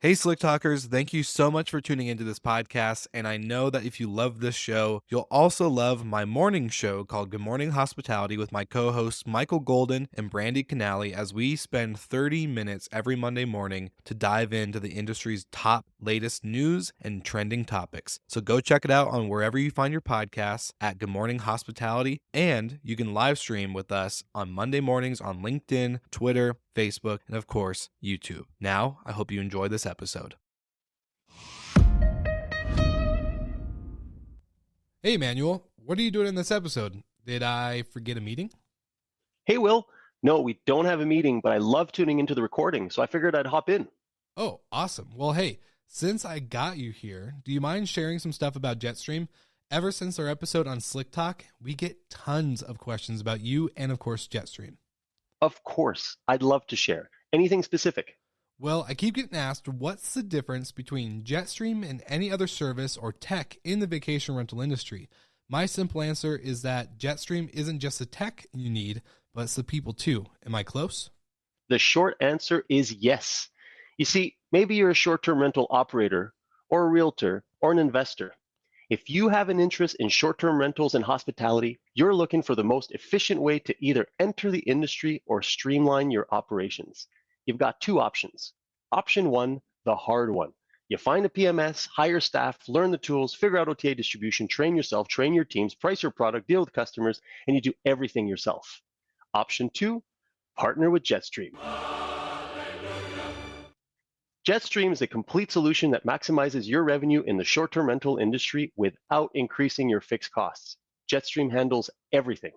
Hey, Slick Talkers, thank you so much for tuning into this podcast. And I know that if you love this show, you'll also love my morning show called Good Morning Hospitality with my co hosts Michael Golden and Brandy Canali, as we spend 30 minutes every Monday morning to dive into the industry's top latest news and trending topics. So go check it out on wherever you find your podcasts at Good Morning Hospitality. And you can live stream with us on Monday mornings on LinkedIn, Twitter, Facebook, and of course, YouTube. Now, I hope you enjoy this episode. Hey, Emmanuel, what are you doing in this episode? Did I forget a meeting? Hey, Will. No, we don't have a meeting, but I love tuning into the recording, so I figured I'd hop in. Oh, awesome. Well, hey, since I got you here, do you mind sharing some stuff about Jetstream? Ever since our episode on Slick Talk, we get tons of questions about you and, of course, Jetstream. Of course, I'd love to share. Anything specific? Well, I keep getting asked what's the difference between Jetstream and any other service or tech in the vacation rental industry. My simple answer is that Jetstream isn't just the tech you need, but it's the people too. Am I close? The short answer is yes. You see, maybe you're a short-term rental operator, or a realtor, or an investor. If you have an interest in short-term rentals and hospitality, you're looking for the most efficient way to either enter the industry or streamline your operations. You've got two options. Option one, the hard one. You find a PMS, hire staff, learn the tools, figure out OTA distribution, train yourself, train your teams, price your product, deal with customers, and you do everything yourself. Option two, partner with Jetstream. Jetstream is a complete solution that maximizes your revenue in the short-term rental industry without increasing your fixed costs. Jetstream handles everything.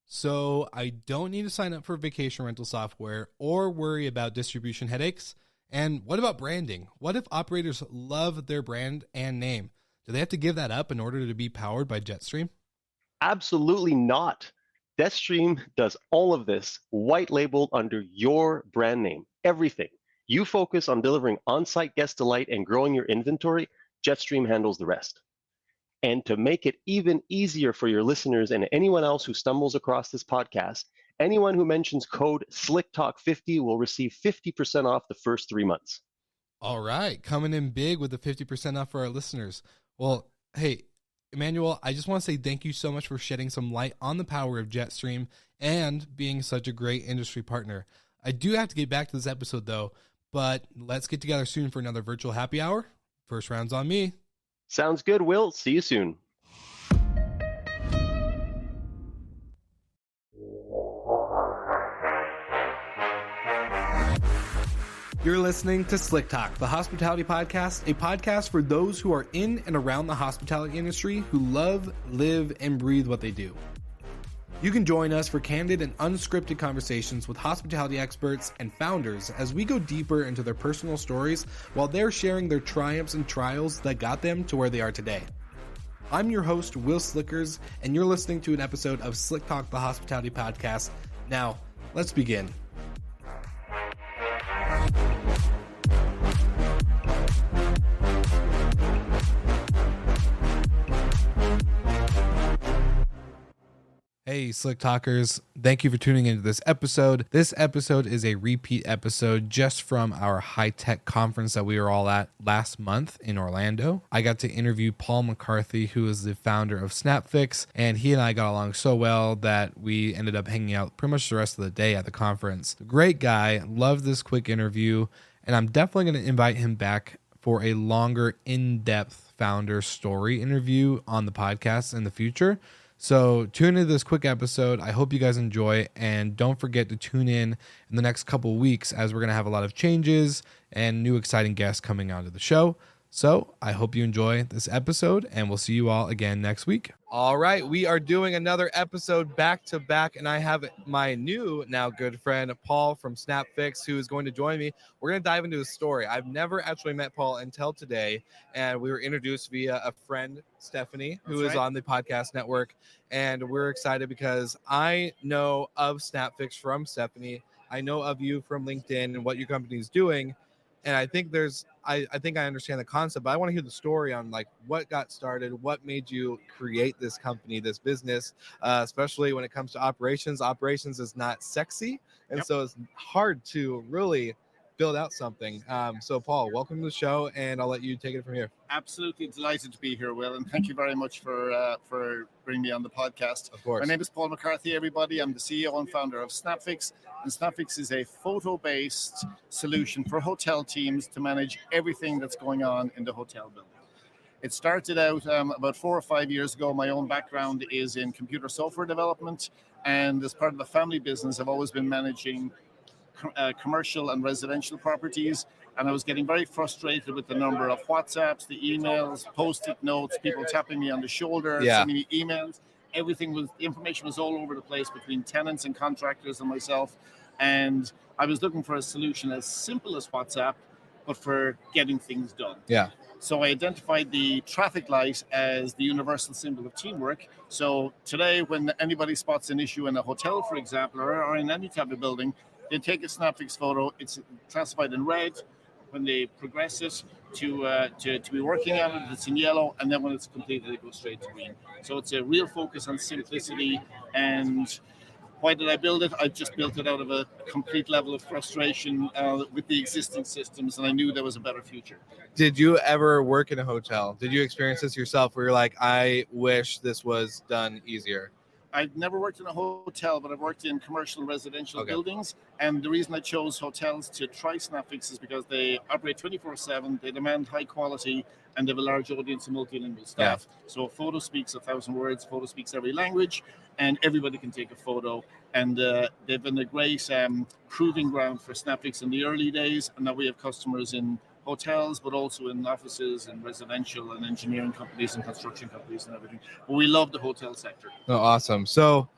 So I don't need to sign up for vacation rental software or worry about distribution headaches. And what about branding? What if operators love their brand and name? Do they have to give that up in order to be powered by Jetstream? Absolutely not. Jetstream does all of this white labeled under your brand name. Everything. You focus on delivering on-site guest delight and growing your inventory. Jetstream handles the rest. And to make it even easier for your listeners and anyone else who stumbles across this podcast, anyone who mentions code SlickTalk50 will receive 50% off the first 3 months. All right, coming in big with the 50% off for our listeners. Well, hey, Emmanuel, I just want to say thank you so much for shedding some light on the power of Jetstream and being such a great industry partner. I do have to get back to this episode, though, but let's get together soon for another virtual happy hour. First round's on me. Sounds good, Will. See you soon. You're listening to Slick Talk, the hospitality podcast, a podcast for those who are in and around the hospitality industry who love, live, and breathe what they do. You can join us for candid and unscripted conversations with hospitality experts and founders as we go deeper into their personal stories while they're sharing their triumphs and trials that got them to where they are today. I'm your host, Will Slickers, and you're listening to an episode of Slick Talk, the hospitality podcast. Now, let's begin. Hey, Slick Talkers. Thank you for tuning into this episode. This episode is a repeat episode just from our HITECH conference that we were all at last month in Orlando. I got to interview Paul McCarthy, who is the founder of Snapfix, and he and I got along so well that we ended up hanging out pretty much the rest of the day at the conference. Great guy. Loved this quick interview, and I'm definitely going to invite him back for a longer, in-depth founder story interview on the podcast in the future. So tune into this quick episode. I hope you guys enjoy, and don't forget to tune in the next couple weeks as we're going to have a lot of changes and new exciting guests coming onto the show. So I hope you enjoy this episode, and we'll see you all again next week. All right, we are doing another episode back to back, and I have my new now good friend Paul from Snapfix who is going to join me. We're going to dive into his story. I've never actually met Paul until today, and we were introduced via a friend, Stephanie, who is on the podcast network, and we're excited because I know of Snapfix from Stephanie. I know of you from LinkedIn and what your company is doing. And I think I think I understand the concept, but I want to hear the story on like what got started, what made you create this company, this business, especially when it comes to operations. Operations is not sexy. And so it's hard to really build out something. So Paul, welcome to the show, and I'll let you take it from here. Absolutely delighted to be here, Will, and thank you very much for bringing me on the podcast. Of course. My name is Paul McCarthy, everybody. I'm the CEO and founder of Snapfix, and Snapfix is a photo-based solution for hotel teams to manage everything that's going on in the hotel building. It started out about 4 or 5 years ago. My own background is in computer software development, and as part of the family business, I've always been managing commercial and residential properties, and I was getting very frustrated with the number of WhatsApps, the emails, post-it notes, people tapping me on the shoulder, sending me emails. The information was all over the place between tenants and contractors and myself, and I was looking for a solution as simple as WhatsApp, but for getting things done. So I identified the traffic light as the universal symbol of teamwork. So today, when anybody spots an issue in a hotel, for example, or in any type of building, they take a Snapfix photo. It's classified in red. When they progress it to be working on it, it's in yellow, and then when it's completed, it goes straight to green. So it's a real focus on simplicity. And why did I build it? I just built it out of a complete level of frustration with the existing systems, and I knew there was a better future. Did you ever work in a hotel? Did you experience this yourself where you're like, I wish this was done easier? I've never worked in a hotel, but I've worked in commercial and residential buildings. And the reason I chose hotels to try Snapfix is because they operate 24/7, they demand high quality, and they have a large audience of multilingual staff. So a photo speaks 1,000 words, photo speaks every language, and everybody can take a photo. And they've been a great proving ground for Snapfix in the early days, and now we have customers in hotels, but also in offices and residential and engineering companies and construction companies and everything. But we love the hotel sector. Oh, awesome. So,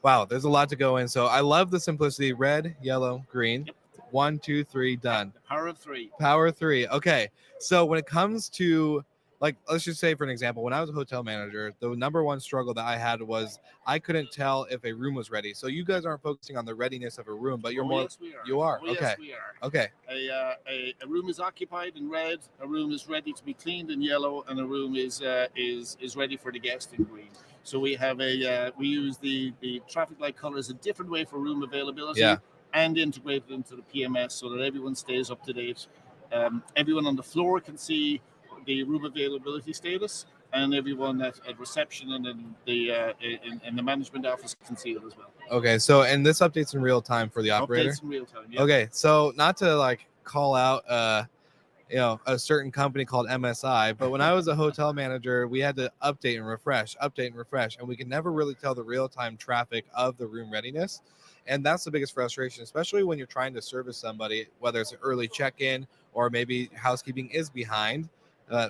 wow, there's a lot to go in. So I love the simplicity. Red, yellow, green. 1, 2, 3, done. The power of three. Power of three. Okay. So when it comes to, like, let's just say, for an example, when I was a hotel manager, the number one struggle that I had was I couldn't tell if a room was ready. So you guys aren't focusing on the readiness of a room, but you're more. Yes, we are. You are. Oh, okay. Yes, we are. Okay. A room is occupied in red. A room is ready to be cleaned in yellow, and a room is ready for the guest in green. So we have we use the traffic light colors a different way for room availability, and integrated into the PMS so that everyone stays up to date. Everyone on the floor can see the room availability status, and everyone at reception and in the management office can see it as well. Okay, so and this updates in real time for the operator. Updates in real time. Okay, so not to like call out a certain company called MSI, but when I was a hotel manager, we had to update and refresh, and we could never really tell the real time traffic of the room readiness. And that's the biggest frustration, especially when you're trying to service somebody, whether it's an early check-in or maybe housekeeping is behind.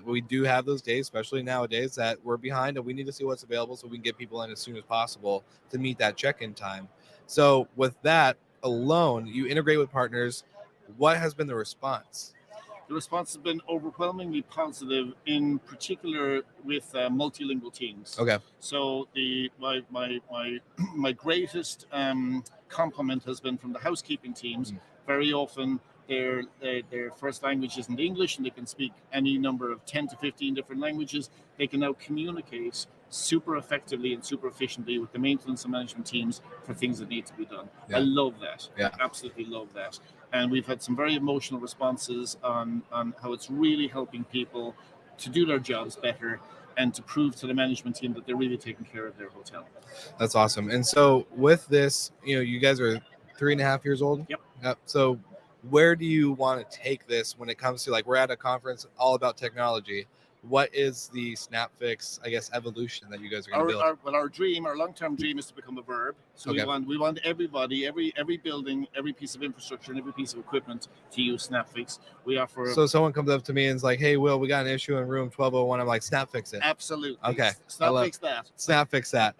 We do have those days, especially nowadays, that we're behind and we need to see what's available so we can get people in as soon as possible to meet that check-in time. So with that alone, you integrate with partners. What has been the response? The response has been overwhelmingly positive, in particular with multilingual teams. Okay. So my greatest compliment has been from the housekeeping teams. Very often their first language isn't English, and they can speak any number of 10 to 15 different languages. They can now communicate super effectively and super efficiently with the maintenance and management teams for things that need to be done. I love that. I absolutely love that. And we've had some very emotional responses on how it's really helping people to do their jobs better and to prove to the management team that they're really taking care of their hotel. That's awesome. And so with this, you guys are 3.5 years old. Yep. So where do you want to take this when it comes to, like, we're at a conference all about technology? What is the Snapfix, I guess, evolution that you guys are going to build? Our long-term dream is to become a verb. So we want everybody, every building, every piece of infrastructure, and every piece of equipment to use Snapfix. We offer. So someone comes up to me and is like, "Hey, Will, we got an issue in room 1201." I'm like, "Snapfix it." Absolutely. Okay. Snapfix that. Snapfix that.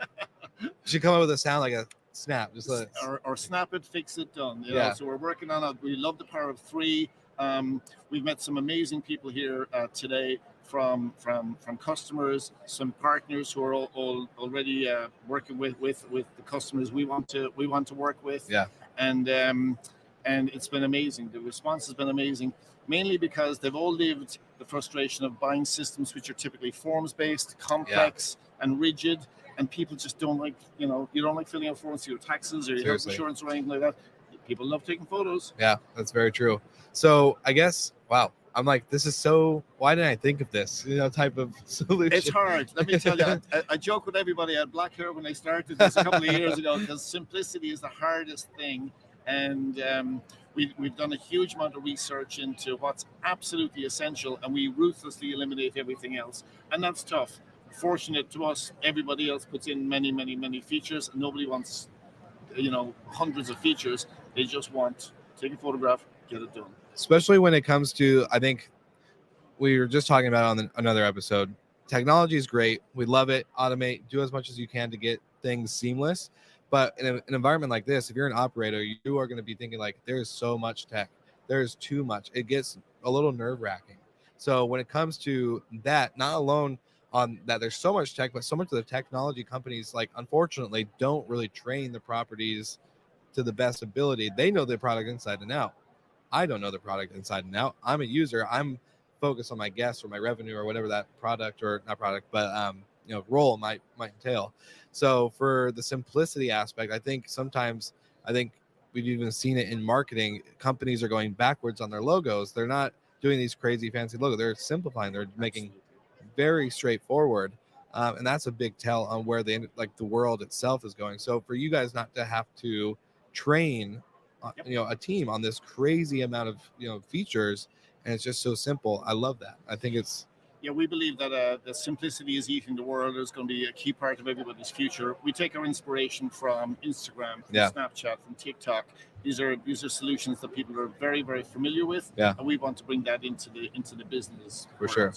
You should come up with a sound like a snap, just or snap it, fix it, done. So we're working on it. We love the power of three. We've met some amazing people here today from customers, some partners who are all already working with the customers we want to work with. And it's been amazing. The response has been amazing, mainly because they've all lived the frustration of buying systems which are typically forms based, complex, and rigid. And people just don't like, you don't like filling out forms for your taxes or your health insurance or anything like that. People love taking photos. Yeah, that's very true. So I guess, wow, I'm like, this is so, why didn't I think of this, type of solution? It's hard. Let me tell you, I joke with everybody. I had black hair when I started this a couple of years ago because simplicity is the hardest thing. And we've done a huge amount of research into what's absolutely essential, and we ruthlessly eliminate everything else. And that's tough. Fortunate to us, everybody else puts in many, many, many features, and nobody wants, hundreds of features. They just want take a photograph, get it done. Especially when it comes to, I think we were just talking about on another episode, technology is great. We love it. Automate, do as much as you can to get things seamless. But in an environment like this, if you're an operator, you are going to be thinking like, there's so much tech. There's too much. It gets a little nerve wracking. So when it comes to that, not alone on that there's so much tech, but so much of the technology companies, like, unfortunately, don't really train the properties to the best ability. They know the product inside and out. I don't know the product inside and out. I'm a user. I'm focused on my guests or my revenue or whatever that product, or not product, but role might entail. So for the simplicity aspect, I think we've even seen it in marketing. Companies are going backwards on their logos. They're not doing these crazy fancy logos. They're simplifying. They're making very straightforward. And that's a big tell on where the world itself is going. So for you guys not to have to train a team on this crazy amount of features, and it's just so simple. I love that. I think it's we believe that the simplicity is eating the world. Is going to be a key part of everybody's future. We take our inspiration from Instagram, from Snapchat, from TikTok. These are solutions that people are very, very familiar with, and we want to bring that into the business for world. Sure.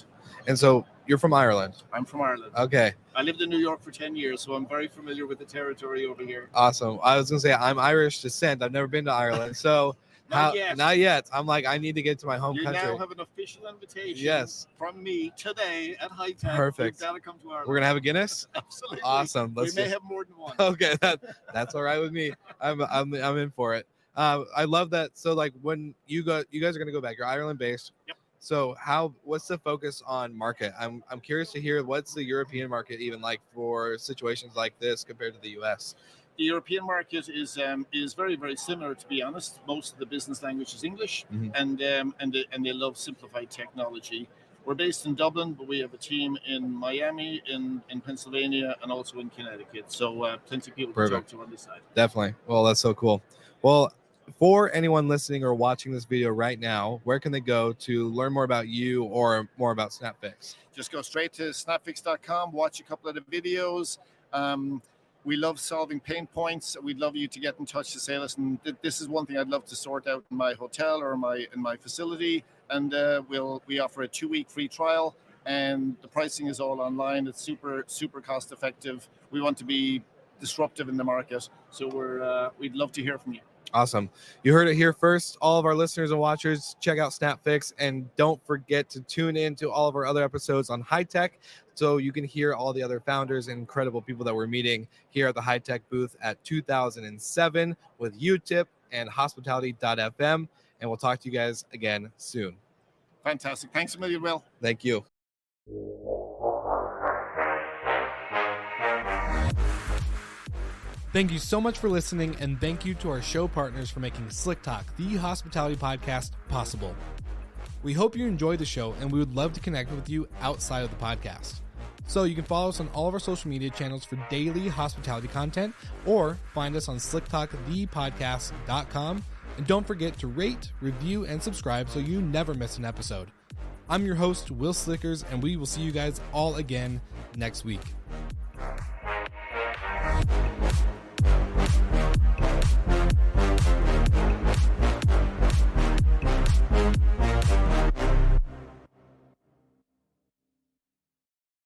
And so you're from Ireland. I'm from Ireland. Okay. I lived in New York for 10 years, so I'm very familiar with the territory over here. Awesome. I was going to say I'm Irish descent. I've never been to Ireland. So not yet. I'm like, I need to get to my home country. You now have an official invitation from me today at HITECH. Perfect. You've got to come to Ireland. We're going to have a Guinness? Absolutely. Awesome. We may have more than one. Okay. That's all right with me. I'm in for it. I love that. So like when you guys are going to go back, you're Ireland based. Yep. So what's the focus on market? I'm curious to hear what's the European market even like for situations like this compared to the US. The European market is very, very similar, to be honest. Most of the business language is English, and they love simplified technology. We're based in Dublin, but we have a team in Miami, in Pennsylvania, and also in Connecticut. So plenty of people to talk to on this side. Definitely. Well, that's so cool. Well, for anyone listening or watching this video right now, where can they go to learn more about you or more about Snapfix? Just go straight to snapfix.com, watch a couple of the videos. We love solving pain points. We'd love you to get in touch to say, listen, this is one thing I'd love to sort out in my hotel or in my facility. And we offer a 2-week free trial, and the pricing is all online. It's super, super cost effective. We want to be disruptive in the market. So we'd love to hear from you. Awesome. You heard it here first. All of our listeners and watchers, check out Snapfix, and don't forget to tune in to all of our other episodes on HITECH so you can hear all the other founders and incredible people that we're meeting here at the HITECH booth at 2007 with UTIP and hospitality.fm. And we'll talk to you guys again soon. Fantastic. Thanks a million, Will. Thank you. Thank you so much for listening, and thank you to our show partners for making Slick Talk, the hospitality podcast, possible. We hope you enjoyed the show, and we would love to connect with you outside of the podcast. So you can follow us on all of our social media channels for daily hospitality content, or find us on slicktalkthepodcast.com. And don't forget to rate, review, and subscribe so you never miss an episode. I'm your host, Will Slickers, and we will see you guys all again next week.